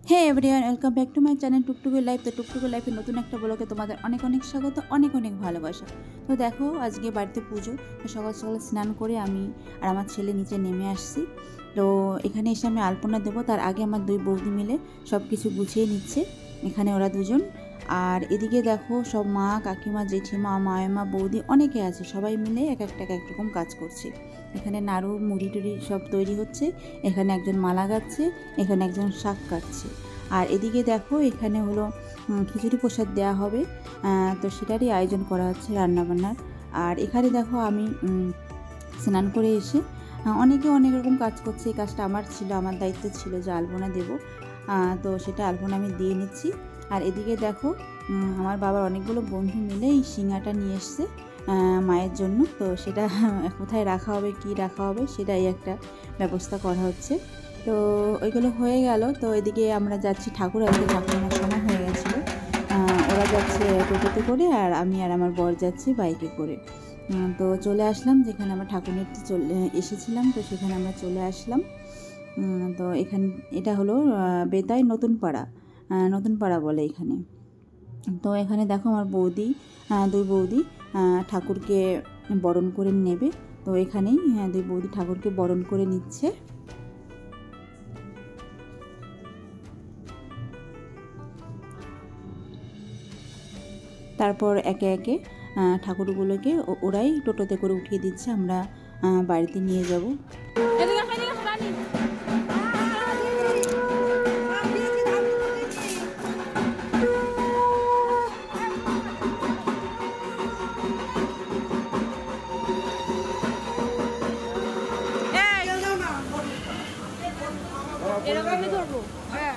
Hey everyone, welcome back to my channel Tuktuki life. তো টুকটুকি লাইফের নতুন একটা ব্লগে তোমাদের অনেক অনেক স্বাগত, অনেক অনেক ভালোবাসা। তো দেখো, আজকে বাড়িতে পুজো। তো সকাল সকাল স্নান করে আমি আর আমার ছেলে নিচে নেমে আসছি। তো এখানে এসে আমি আলপনা দেবো, তার আগে আমার দুই বৌদি মিলে সব কিছু গুছিয়ে নিচ্ছে এখানে ওরা দুজন। আর এদিকে দেখো, সব মা, কাকিমা, জেঠিমা, মায়েমা, বৌদি অনেকে আছে, সবাই মিলে এক রকম কাজ করছে। এখানে নাড়ু, মুড়ি টুড়ি সব তৈরি হচ্ছে। এখানে একজন মালা গাচ্ছে, এখানে একজন শাক কাটছে। আর এদিকে দেখো, এখানে হলো খিচুড়ি প্রসাদ দেওয়া হবে, তো সেটারই আয়োজন করা হচ্ছে রান্নাবান্নার। আর এখানে দেখো, আমি স্নান করে এসে অনেকে অনেক রকম কাজ করছে। এই কাজটা আমার ছিল, আমার দায়িত্ব ছিল যে আলপনা দেবো। তো সেটা আলপনা আমি দিয়ে নিচ্ছি। আর এদিকে দেখো, আমার বাবার অনেকগুলো বন্ধু মিলে এই সিঙ্গাটা নিয়ে এসছে মায়ের জন্য। তো সেটা কোথায় রাখা হবে, কি রাখা হবে, সেটাই একটা ব্যবস্থা করা হচ্ছে। তো ওইগুলো হয়ে গেল। তো এদিকে আমরা যাচ্ছি ঠাকুর আনতে, ঠাকুর আনার সময় হয়ে গেছিলো। ওরা যাচ্ছে টোটোতে করে, আর আমি আর আমার বর যাচ্ছি বাইকে করে। তো চলে আসলাম যেখানে আমরা ঠাকুর নিতে এসেছিলাম, তো সেখানে আমরা চলে আসলাম। তো এটা হলো বেতাই নতুন পাড়া বলে এখানে। তো এখানে দেখো, আমার বৌদি, দুই বৌদি ঠাকুরকে বরণ করে নেবে। তো এখানেই দুই বৌদি ঠাকুরকে বরণ করে নিচ্ছে। তারপর একে একে ঠাকুরগুলোকে ওরাই টোটোতে করে উঠিয়ে দিচ্ছে, আমরা বাড়িতে নিয়ে যাব। এরকমই ধরবো, হ্যাঁ,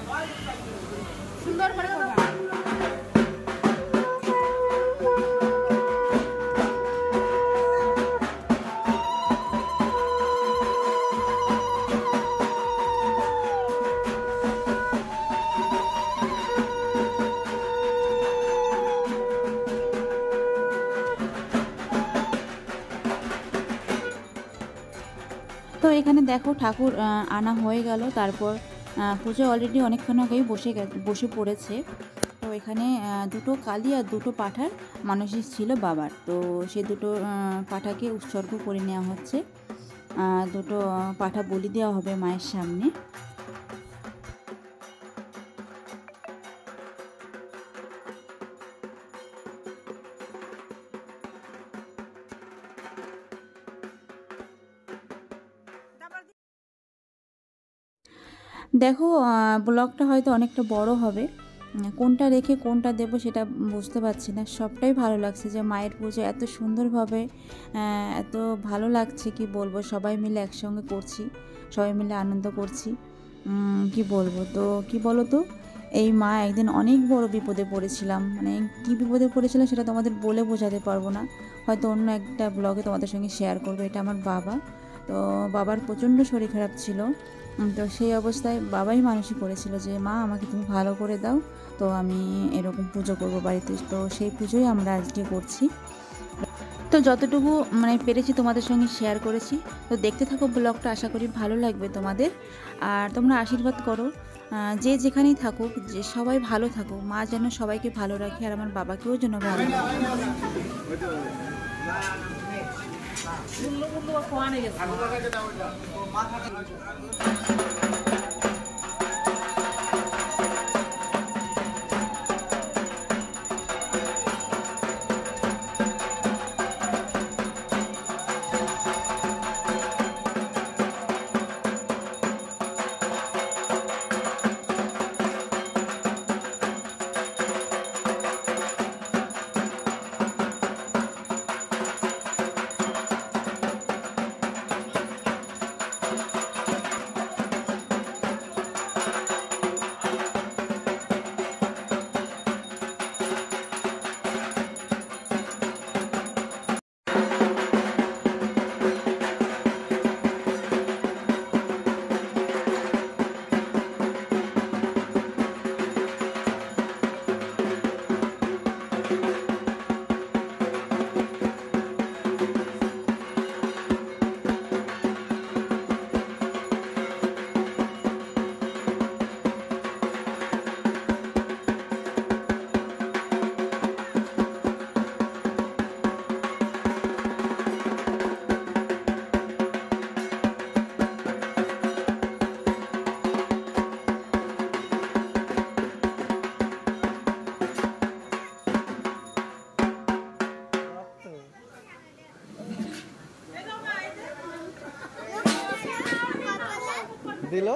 সুন্দর করে করবা। তো এখানে দেখো, ঠাকুর আনা হয়ে গেল। তারপর পুজো অলরেডি অনেকক্ষণ আগেই বসে পড়েছে। তো এখানে দুটো কালী আর দুটো পাঁঠার মানসিক ছিল বাবার। তো সেই দুটো পাঁঠাকে উৎসর্গ করে নেওয়া হচ্ছে। দুটো পাঁঠা বলি দেওয়া হবে মায়ের সামনে। দেখো, ব্লগটা হয়তো অনেকটা বড় হবে, কোনটা রেখে কোনটা দেব সেটা বুঝতে পারছি না। সবটাই ভালো লাগছে যে মায়ের পুজো এত সুন্দরভাবে, এত ভালো লাগছে কি বলবো। সবাই মিলে একসঙ্গে করছি, সবাই মিলে আনন্দ করছি, কি বলবো। তো কি বলো তো, এই মা একদিন অনেক বড় বিপদে পড়েছিলাম। মানে কি বিপদে পড়েছিলাম সেটা তোমাদের বলে বোঝাতে পারবো না, হয়তো অন্য একটা ব্লগে তোমাদের সঙ্গে শেয়ার করবো। এটা আমার বাবা। তো বাবার প্রচণ্ড শরীর খারাপ ছিল। তো সেই অবস্থায় বাবাই মানসিক করেছিল যে মা, আমাকে তুমি ভালো করে দাও, তো আমি এরকম পুজো করবো বাড়িতে। তো সেই পুজোই আমরা আজকে করছি। তো যতটুকু মানে পেরেছি তোমাদের সঙ্গে শেয়ার করেছি। তো দেখতে থাকো ব্লগটা, আশা করি ভালো লাগবে তোমাদের। আর তোমরা আশীর্বাদ করো, যে যেখানেই থাকুক, যে সবাই ভালো থাকুক, মা যেন সবাইকে ভালো রাখে, আর আমার বাবাকেও যেন ভালো রাখে। দিল?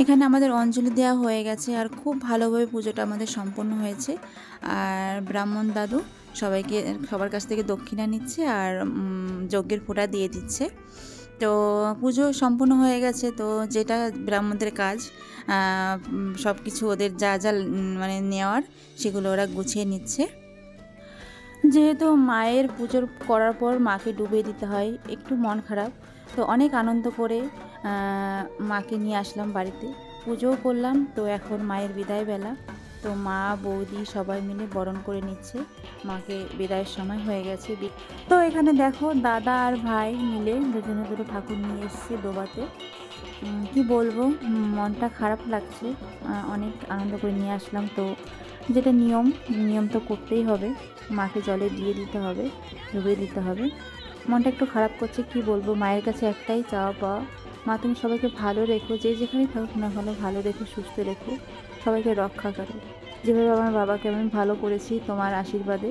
এখানে আমাদের অঞ্জলি দেওয়া হয়ে গেছে আর খুব ভালোভাবে পুজোটা আমাদের সম্পন্ন হয়েছে। আর ব্রাহ্মণ দাদু সবাইকে সবার কাছ থেকে দক্ষিণা নিচ্ছে আর যজ্ঞের ফোঁটা দিয়ে দিচ্ছে। তো পুজো সম্পূর্ণ হয়ে গেছে। তো যেটা ব্রাহ্মণদের কাজ সব কিছু ওদের যা যা মানে নেওয়ার সেগুলো ওরা গুছিয়ে নিচ্ছে। যেহেতু মায়ের পুজো করার পর মাকে ডুবিয়ে দিতে হয়, একটু মন খারাপ। তো অনেক আনন্দ করে মাকে নিয়ে আসলাম বাড়িতে, পুজোও করলাম। তো এখন মায়ের বিদায় বেলা, তো মা বৌদি সবাই মিলে বরণ করে নিচ্ছে মাকে, বিদায়ের সময় হয়ে গেছে। তো এখানে দেখো দাদা আর ভাই মিলে দুজনে দুটো ঠাকুর নিয়ে এসছে ডোবাতে। কি বলবো, মনটা খারাপ লাগছে। অনেক আনন্দ করে নিয়ে আসলাম। তো যেটা নিয়ম তো করতেই হবে, মাকে জলে দিয়ে দিতে হবে, ডুবিয়ে দিতে হবে। মনটা একটু খারাপ করছে, কি বলবো। মায়ের কাছে একটাই চাওয়া পাওয়া, মা তুমি সবাইকে ভালো রেখো, যে যেখানেই থাকুক না ভালো রেখো, সুস্থ রেখো, সবাইকে রক্ষা করো। যেভাবে আমার বাবাকে আমি ভালো করেছি তোমার আশীর্বাদে,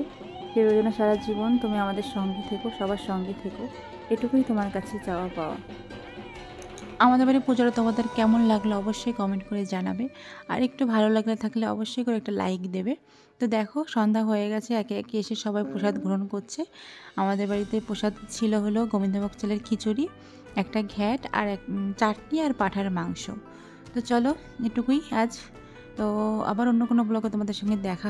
সেভাবে যেন সারা জীবন তুমি আমাদের সঙ্গে থেকো, সবার সঙ্গে থেকো, এটুকুই তোমার কাছে চাওয়া পাওয়া। আমাদের বাড়ির পুজোটা তোমাদের কেমন লাগলো অবশ্যই কমেন্ট করে জানাবে। আর একটু ভালো লাগলে থাকলে অবশ্যই করে একটা লাইক দেবে। তো দেখো সন্ধ্যা হয়ে গেছে, একে একে এসে সবাই প্রসাদ গ্রহণ করছে। আমাদের বাড়িতে প্রসাদ ছিল হলো গোবিন্দভোগ চালের খিচুড়ি, একটা ঘ্যাট আর চাটনি আর পাঁঠার মাংস। তো চলো এটুকুই আজ। তো আবার অন্য কোনো ব্লগে তোমাদের সঙ্গে দেখা